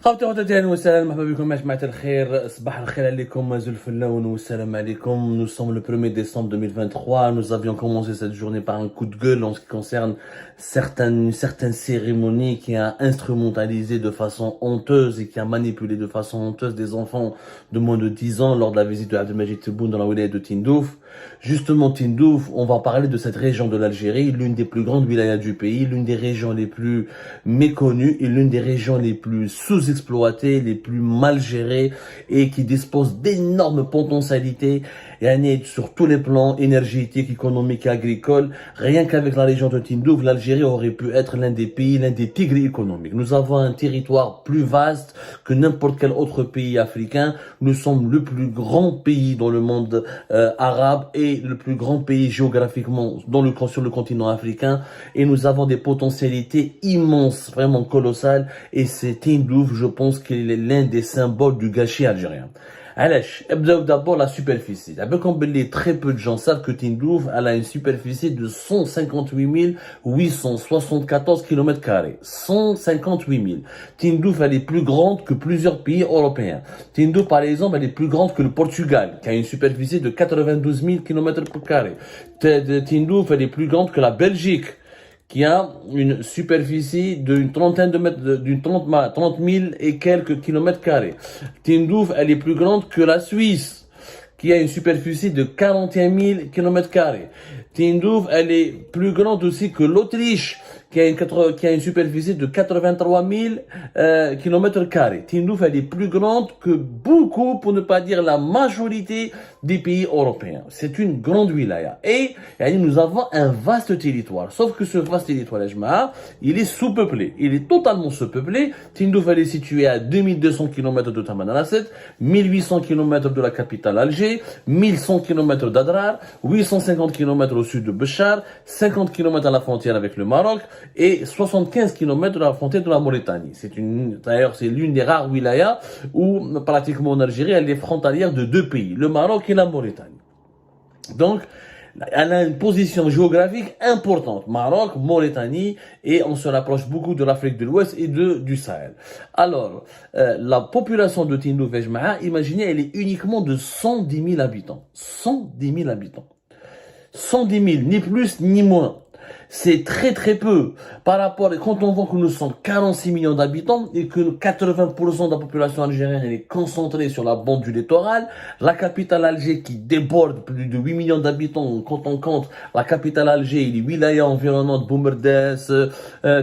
خاوتي خواتاتي اهلا وسهلا مرحبا بكم يا جماعه الخير صباح الخير عليكم زلف اللون والسلام عليكم. Nous sommes le 1er décembre 2023. Nous avions commencé cette journée par un coup de gueule en ce qui concerne certaines cérémonies qui a instrumentalisé de façon honteuse et qui a manipulé de façon honteuse des enfants de moins de 10 ans lors de la visite de Abdelmajid Tebboune dans la wilaya de Tindouf. Justement, Tindouf, on va parler de cette région de l'Algérie, l'une des plus grandes wilayas du pays, l'une des régions les plus méconnues et l'une des régions les plus sous-exploitées, les plus mal gérées et qui dispose d'énormes potentialités sur tous les plans énergétiques, économiques et agricoles. Rien qu'avec la région de Tindouf, l'Algérie aurait pu être l'un des pays, l'un des tigres économiques. Nous avons un territoire plus vaste que n'importe quel autre pays africain. Nous sommes le plus grand pays dans le monde arabe et le plus grand pays géographiquement sur le continent africain. Et nous avons des potentialités immenses, vraiment colossales. Et c'est Tindouf, je pense qu'il est l'un des symboles du gâchis algérien. علاش ابداو d'abord la superficie. Comme très peu de gens savent que Tindouf elle a une superficie de 158 874 km². 158 000. Tindouf elle est plus grande que plusieurs pays européens. Tindouf par exemple elle est plus grande que le Portugal qui a une superficie de 92 000 km². Tindouf elle est plus grande que la Belgique qui a une superficie d'une trentaine de mètres, d'une 30 000 et quelques kilomètres carrés. Tindouf, elle est plus grande que la Suisse, qui a une superficie de 41 000 kilomètres carrés. Tindouf, elle est plus grande aussi que l'Autriche, qui a une superficie de 83 000 kilomètres carrés. Tindouf, elle est plus grande que beaucoup, pour ne pas dire la majorité des pays européens. C'est une grande wilaya. Et nous avons un vaste territoire. Sauf que ce vaste territoire, il est sous-peuplé. Il est totalement sous-peuplé. Tindouf, elle est située à 2200 km de Tamanrasset, 1800 km de la capitale Alger, 1100 km d'Adrar, 850 km au sud de Béchar, 50 km à la frontière avec le Maroc, et 75 km de la frontière de la Mauritanie. D'ailleurs, c'est l'une des rares wilayas où, pratiquement en Algérie, elle est frontalière de deux pays, le Maroc et la Mauritanie. Donc, elle a une position géographique importante, Maroc, Mauritanie, et on se rapproche beaucoup de l'Afrique de l'Ouest et du Sahel. Alors, la population de Tindouf, imaginez, elle est uniquement de 110 000 habitants. 110 000 habitants. 110 000, ni plus ni moins. C'est très très peu par rapport, quand on voit que nous sommes 46 millions d'habitants et que 80% de la population algérienne est concentrée sur la bande du littoral, la capitale Alger qui déborde plus de 8 millions d'habitants, quand on compte la capitale Alger et les wilayas environnantes, Boumerdès,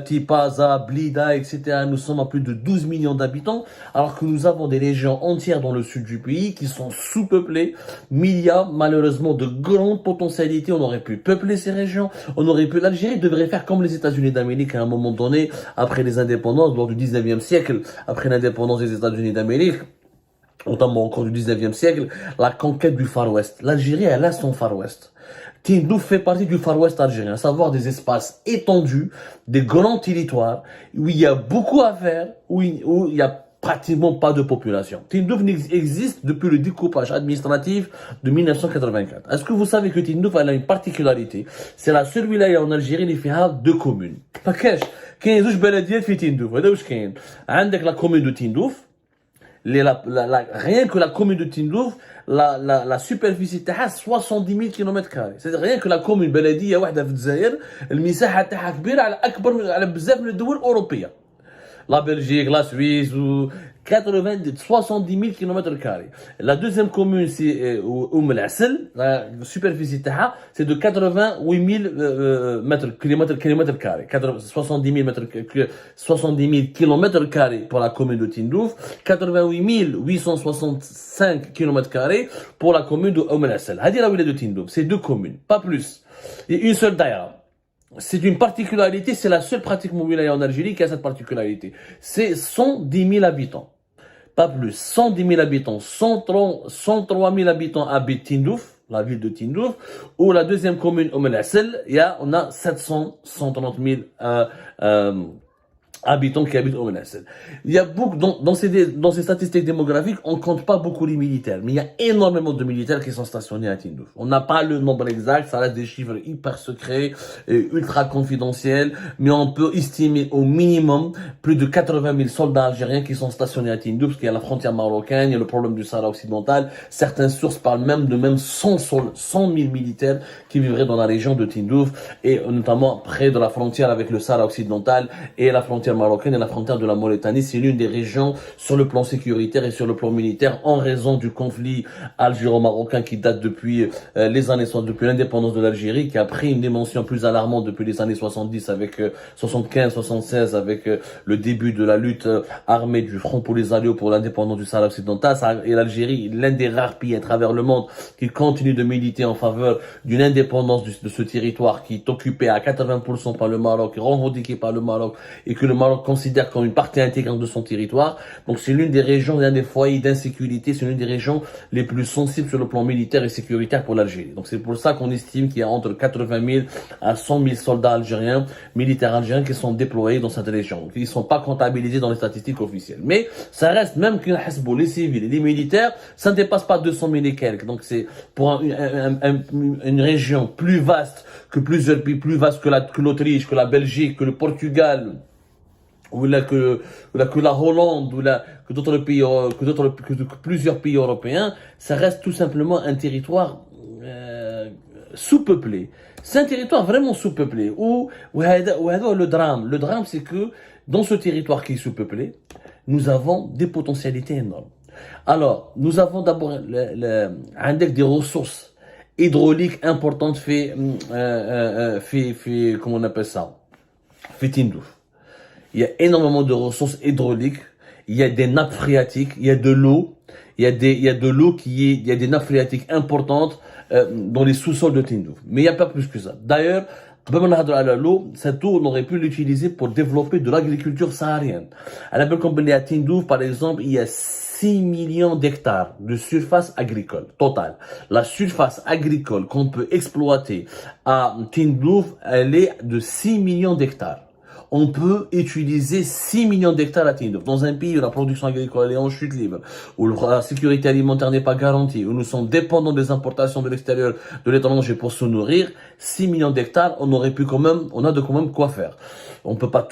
Tipaza, Blida, etc. Nous sommes à plus de 12 millions d'habitants, alors que nous avons des régions entières dans le sud du pays qui sont sous-peuplées. Mais il y a malheureusement de grandes potentialités, on aurait pu peupler ces régions, l'Algérie devrait faire comme les États-Unis d'Amérique à un moment donné, après les indépendances, lors du 19e siècle, après l'indépendance des États-Unis d'Amérique, notamment encore du 19e siècle, la conquête du Far West. L'Algérie, elle a son Far West. Tindouf fait partie du Far West algérien, à savoir des espaces étendus, des grands territoires, où il y a beaucoup à faire, où il y a pratiquement pas de population. Tindouf existe depuis le découpage administratif de 1984. Est-ce que vous savez que Tindouf a une particularité? C'est la seule wilaya en Algérie qui fait deux communes. ما كاين زوج بلديات في تندوف. هذا واش كاين؟ عندك la commune de Tindouf. Rien que la commune de Tindouf, la superficie تاعها 70 000 km². C'est rien que la commune بلديه واحده في الجزائر المساحه تاعها كبيره على اكبر على بزاف من الدول الاوروبيه. La Belgique, la Suisse, ou 70 000 km². La deuxième commune, c'est Oum El Assel. La superficie taha, c'est de 88 000 km². 70 000 km² pour la commune de Tindouf, 88 865 km² pour la commune de Oum El Assel. Hadi la wilaya de Tindouf, c'est deux communes, pas plus. Et une seule daïra. C'est une particularité, c'est la seule pratiquement wilaya en Algérie qui a cette particularité. C'est 110 000 habitants. Pas plus. 110 000 habitants. 103 000 habitants habitent Tindouf, la ville de Tindouf. Ou la deuxième commune, Oum El Assel, on a 130 000 habitants qui habitent au Ménacel. Il y a beaucoup, dans ces statistiques démographiques, on compte pas beaucoup les militaires, mais il y a énormément de militaires qui sont stationnés à Tindouf. On n'a pas le nombre exact, ça reste des chiffres hyper secrets, et ultra confidentiels, mais on peut estimer au minimum plus de 80 000 soldats algériens qui sont stationnés à Tindouf, parce qu'il y a la frontière marocaine, il y a le problème du Sahara occidental. Certaines sources parlent même de 100 000 militaires qui vivraient dans la région de Tindouf, et notamment près de la frontière avec le Sahara occidental et la frontière marocaine et la frontière de la Mauritanie. C'est l'une des régions sur le plan sécuritaire et sur le plan militaire en raison du conflit algéro-marocain qui date depuis depuis l'indépendance de l'Algérie, qui a pris une dimension plus alarmante depuis les années 70 avec 75, 76 avec le début de la lutte armée du Front Polisario pour l'indépendance du Sahara occidental. Et l'Algérie, l'un des rares pays à travers le monde qui continue de militer en faveur d'une indépendance de ce territoire qui est occupé à 80% par le Maroc, revendiqué par le Maroc et que le Maroc considère comme une partie intégrante de son territoire. Donc c'est l'une des régions, l'un des foyers d'insécurité, c'est l'une des régions les plus sensibles sur le plan militaire et sécuritaire pour l'Algérie. Donc c'est pour ça qu'on estime qu'il y a entre 80 000 à 100 000 soldats algériens, militaires algériens qui sont déployés dans cette région. Donc, ils ne sont pas comptabilisés dans les statistiques officielles. Mais ça reste, même que les civils et les militaires, ça ne dépasse pas 200 000 et quelques. Donc c'est pour une région plus vaste que plusieurs pays, plus vaste que l'Autriche, que la Belgique, que le Portugal, ou là que la Hollande, ou là que d'autres pays, que plusieurs pays européens, ça reste tout simplement un territoire sous-peuplé. C'est un territoire vraiment sous-peuplé. Le drame, c'est que dans ce territoire qui est sous-peuplé, nous avons des potentialités énormes. Alors, nous avons d'abord des ressources hydrauliques importantes comment on appelle ça, fait Tindouf. Il y a énormément de ressources hydrauliques, il y a des nappes phréatiques, il y a de l'eau, il y a des nappes phréatiques importantes dans les sous-sols de Tindouf. Mais il n'y a pas plus que ça. D'ailleurs, cette eau, on aurait pu l'utiliser pour développer de l'agriculture saharienne. À Tindouf, par exemple, il y a 6 millions d'hectares de surface agricole totale. La surface agricole qu'on peut exploiter à Tindouf, elle est de 6 millions d'hectares. On peut utiliser 6 millions d'hectares à Tindouf. Dans un pays où la production agricole est en chute libre, où la sécurité alimentaire n'est pas garantie, où nous sommes dépendants des importations de l'extérieur, de l'étranger pour se nourrir, 6 millions d'hectares, on a de quand même quoi faire. On peut pas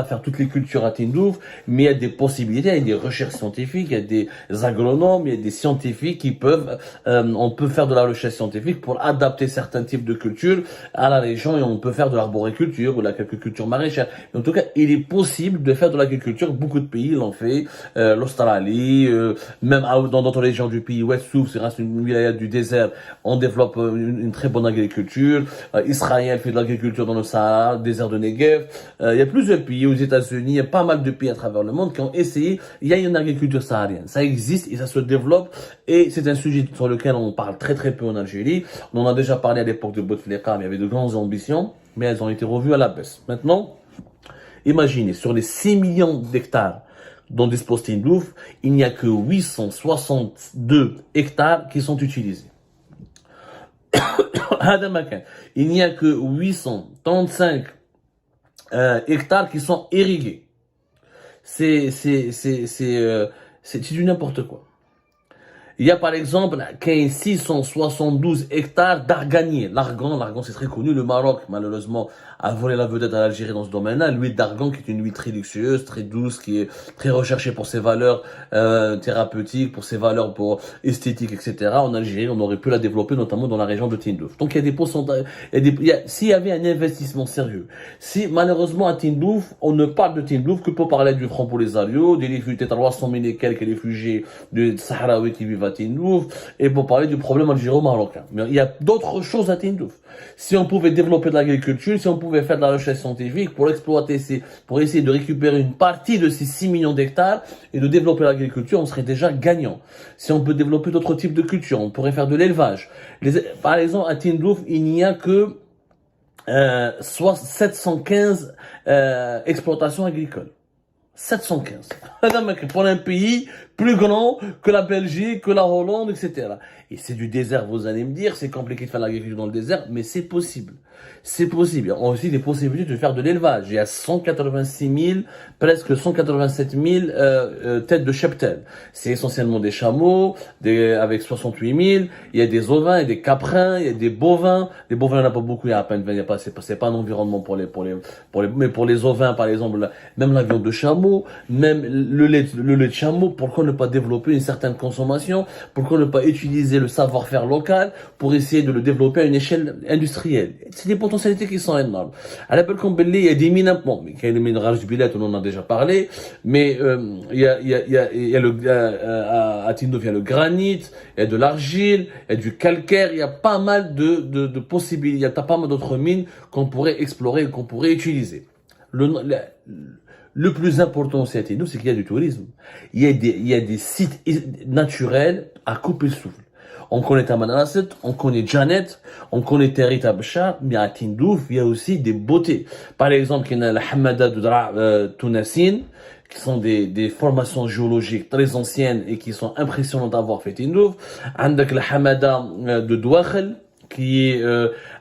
faire toutes les cultures à Tindouf, mais il y a des possibilités, il y a des recherches scientifiques, il y a des agronomes, il y a des scientifiques qui on peut faire de la recherche scientifique pour adapter certains types de cultures à la région et on peut faire de l'arboriculture ou de l'agriculture maraîchère. En tout cas, il est possible de faire de l'agriculture. Beaucoup de pays l'ont fait, l'Australie, même dans d'autres régions du pays, Ouest Souf, c'est une wilaya du désert, on développe une très bonne agriculture. Israël fait de l'agriculture dans le Sahara, désert de Negev. Il y a plusieurs pays aux États-Unis, il y a pas mal de pays à travers le monde qui ont essayé. Il y a une agriculture saharienne, ça existe et ça se développe et c'est un sujet sur lequel on parle très très peu en Algérie. On en a déjà parlé à l'époque de Bouteflika, mais il y avait de grandes ambitions, mais elles ont été revues à la baisse. Maintenant, imaginez, sur les 6 millions d'hectares dont dispose Tindouf, il n'y a que 862 hectares qui sont utilisés. Il n'y a que 835 hectares qui sont irrigués. C'est du n'importe quoi. Il y a par exemple 672 hectares d'arganier. L'argan c'est très connu. Le Maroc, malheureusement, a volé la vedette à l'Algérie dans ce domaine-là. L'huile d'argan qui est une huile très luxueuse, très douce, qui est très recherchée pour ses valeurs thérapeutiques, pour ses valeurs esthétiques, etc. En Algérie, on aurait pu la développer notamment dans la région de Tindouf. Donc il y a des pourcentages. S'il y avait un investissement sérieux, si malheureusement à Tindouf, on ne parle de Tindouf que pour parler du Front Polisario, des réfugiés, 300 000 et quelques réfugiés de Sahraouis qui vivent à Tindouf, et pour parler du problème algéro-marocain. Mais il y a d'autres choses à Tindouf. Si on pouvait développer de l'agriculture, si on pouvait faire de la recherche scientifique pour pour essayer de récupérer une partie de ces 6 millions d'hectares et de développer l'agriculture, on serait déjà gagnant. Si on peut développer d'autres types de cultures, on pourrait faire de l'élevage. Par exemple, à Tindouf, il n'y a que 715 exploitations agricoles. 715. Pour un pays plus grand que la Belgique, que la Hollande, etc. Et c'est du désert, vous allez me dire, c'est compliqué de faire l'agriculture dans le désert, mais c'est possible. C'est possible. Il y a aussi des possibilités de faire de l'élevage. Il y a 186 000, presque 187 000 têtes de cheptel. C'est essentiellement des chameaux, avec 68 000. Il y a des ovins, il y a des caprins, il y a des bovins. Les bovins, il n'y en a pas beaucoup, il y a à peine, c'est pas un environnement mais pour les ovins, par exemple, même la viande de chameau, même le lait de chameau. Pourquoi ne pas développer une certaine consommation? Pourquoi ne pas utiliser le savoir-faire local pour essayer de le développer à une échelle industrielle? C'est des potentialités qui sont énormes. À la belle il y a des mines, bon, mais il y a les mines rares du billet, on en a déjà parlé, mais il y a à Tindouf, il y a le granit, il y a de l'argile, il y a du calcaire, il y a pas mal de possibilités, il y a pas mal d'autres mines qu'on pourrait explorer et qu'on pourrait utiliser. Le plus important aussi à Tindouf, c'est qu'il y a du tourisme. Il y a des sites naturels à couper le souffle. On connaît Tamanrasset, on connaît Janet, on connaît Territ Abcha, mais à Tindouf, il y a aussi des beautés. Par exemple, il y a la Hamada de Tounassine, qui sont des formations géologiques très anciennes et qui sont impressionnantes d'avoir fait Tindouf. Avec la Hamada de Douakhel, qui est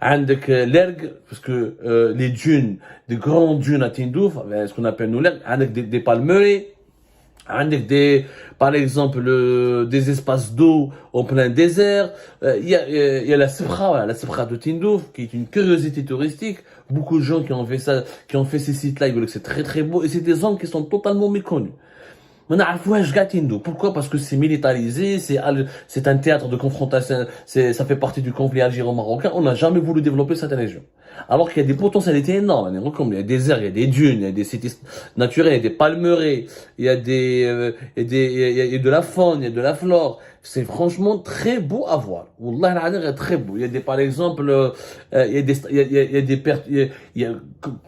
avec l'ergue, parce que les dunes, des grandes dunes à Tindouf, ce qu'on appelle nous l'ergue, avec des palmeraies, avec par exemple, des espaces d'eau en plein désert. Il y a la Sibra de Tindouf, qui est une curiosité touristique. Beaucoup de gens qui ont fait ça, qui ont fait ces sites-là, ils veulent que c'est très très beau, et c'est des zones qui sont totalement méconnues. Pourquoi? Parce que c'est militarisé, c'est un théâtre de confrontation, ça fait partie du conflit algéro-marocain. On n'a jamais voulu développer cette région. Alors qu'il y a des potentialités énormes. Il y a des déserts, il y a des dunes, il y a des sites naturels, il y a des palmeraies, il y a il y a de la faune, il y a de la flore. C'est franchement très beau à voir. Wallah, il très beau. Il y a par exemple,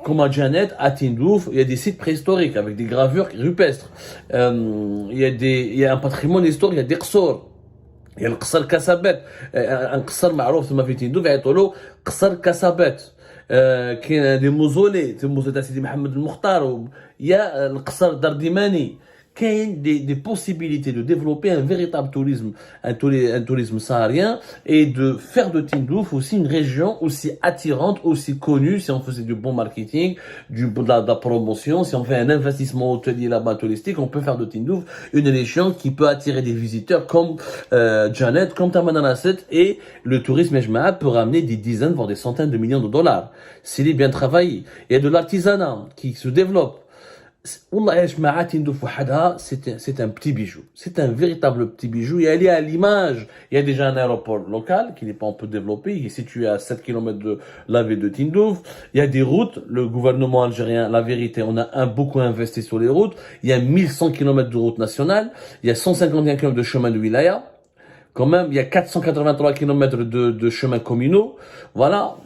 comme à Janet, à Tindouf, il y a des sites préhistoriques avec des gravures rupestres. Il y a un patrimoine historique, il y a des qsor. Il y a le Qsar Kasabet, un Qsar معروف ثم في تندوف يعيطوا له قصر كاسابات. كاين des mausolées, c'est الموزة تاع سيدي محمد المختار. Il y a le Qsar Dardimani. Qu'il y ait des possibilités de développer un véritable tourisme, un tourisme saharien, et de faire de Tindouf aussi une région aussi attirante, aussi connue, si on faisait du bon marketing, de la promotion, si on fait un investissement hôtelier là-bas touristique, on peut faire de Tindouf une région qui peut attirer des visiteurs comme Janet, comme Tamanrasset, et le tourisme Ejmaa peut ramener des dizaines, voire des centaines de millions de dollars, s'il est bien travaillé. Il y a de l'artisanat qui se développe. C'est un petit bijou. C'est un véritable petit bijou. Et elle est à l'image. Il y a déjà un aéroport local qui n'est pas un peu développé. Il est situé à 7 km de la ville de Tindouf. Il y a des routes. Le gouvernement algérien, la vérité, on a beaucoup investi sur les routes. Il y a 1100 km de routes nationales. Il y a 151 km de chemin de wilaya. Quand même, il y a 483 km de chemins communaux. Voilà.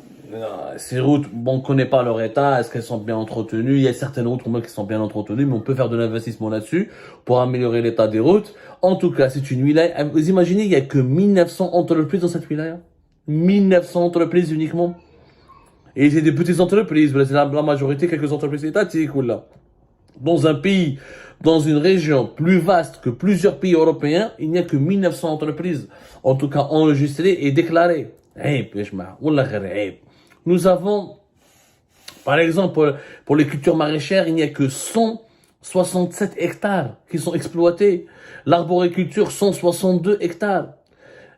Ces routes, bon, on ne connaît pas leur état, est-ce qu'elles sont bien entretenues? Il y a certaines routes qui sont bien entretenues, mais on peut faire de l'investissement là-dessus pour améliorer l'état des routes. En tout cas, c'est une wilaya. Vous imaginez, il n'y a que 1900 entreprises dans cette wilaya. 1900 entreprises uniquement. Et c'est des petites entreprises, c'est la majorité, quelques entreprises étatiques ou là. Dans un pays, dans une région plus vaste que plusieurs pays européens, il n'y a que 1900 entreprises, en tout cas enregistrées et déclarées. Nous avons, par exemple, pour les cultures maraîchères, il n'y a que 167 hectares qui sont exploités. L'arboriculture, 162 hectares.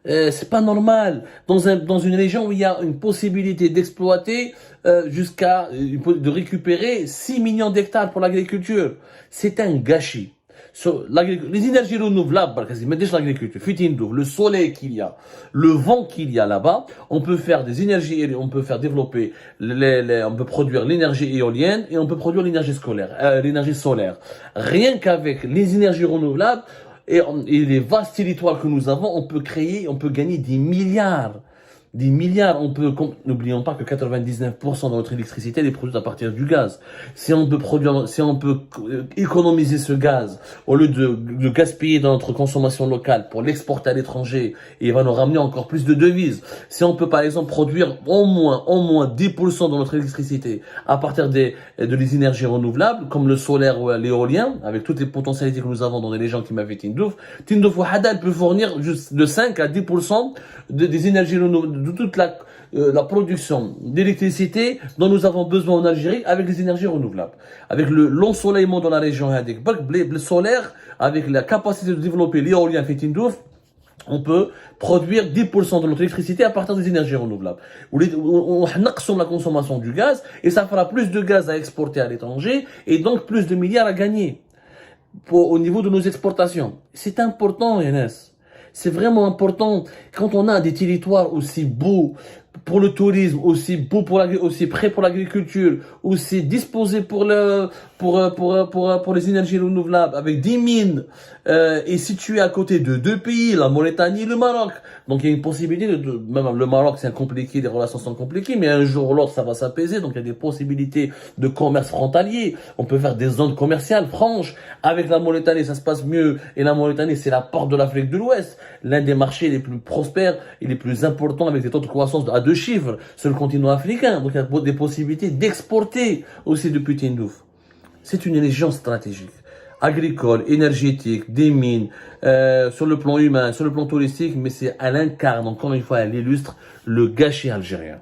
C'est pas normal. Dans une région où il y a une possibilité d'exploiter de récupérer 6 millions d'hectares pour l'agriculture. C'est un gâchis. Les énergies renouvelables, l'agriculture, le soleil qu'il y a, le vent qu'il y a là-bas, on peut faire des énergies, on peut faire développer, on peut produire l'énergie éolienne et on peut produire l'énergie solaire. Rien qu'avec les énergies renouvelables et les vastes territoires que nous avons, on peut gagner des milliards des milliards. N'oublions pas que 99% de notre électricité elle est produite à partir du gaz. Si on peut économiser ce gaz, au lieu de gaspiller dans notre consommation locale pour l'exporter à l'étranger, et il va nous ramener encore plus de devises. Si on peut par exemple produire au moins 10% de notre électricité à partir de les énergies renouvelables, comme le solaire ou l'éolien, avec toutes les potentialités que nous avons dans les régions qui m'avaient Tindouf Wahada peut fournir juste de 5 à 10% des énergies renouvelables, de toute la production d'électricité dont nous avons besoin en Algérie avec les énergies renouvelables. Avec l'ensoleillement dans la région, avec le solaire, avec la capacité de développer l'éolien fait Tindouf, on peut produire 10% de notre électricité à partir des énergies renouvelables. On réduit la consommation du gaz et ça fera plus de gaz à exporter à l'étranger et donc plus de milliards à gagner au niveau de nos exportations. C'est important, Yannis. C'est vraiment important quand on a des territoires aussi beaux pour le tourisme, aussi beaux aussi prêts pour l'agriculture, aussi disposés pour les énergies renouvelables, avec des mines, et situés à côté de deux pays, la Mauritanie et le Maroc. Donc il y a une possibilité même le Maroc c'est compliqué, les relations sont compliquées, mais un jour ou l'autre ça va s'apaiser, donc il y a des possibilités de commerce frontalier. On peut faire des zones commerciales franches. Avec la Mauritanie ça se passe mieux, et la Mauritanie c'est la porte de l'Afrique de l'Ouest, l'un des marchés les plus prospères et les plus importants avec des taux de croissance à 2 chiffres sur le continent africain. Donc il y a des possibilités d'exporter aussi depuis Tindouf. C'est une région stratégique, agricole, énergétique, des mines, sur le plan humain, sur le plan touristique, mais elle incarne, encore une fois, elle illustre le gâchis algérien.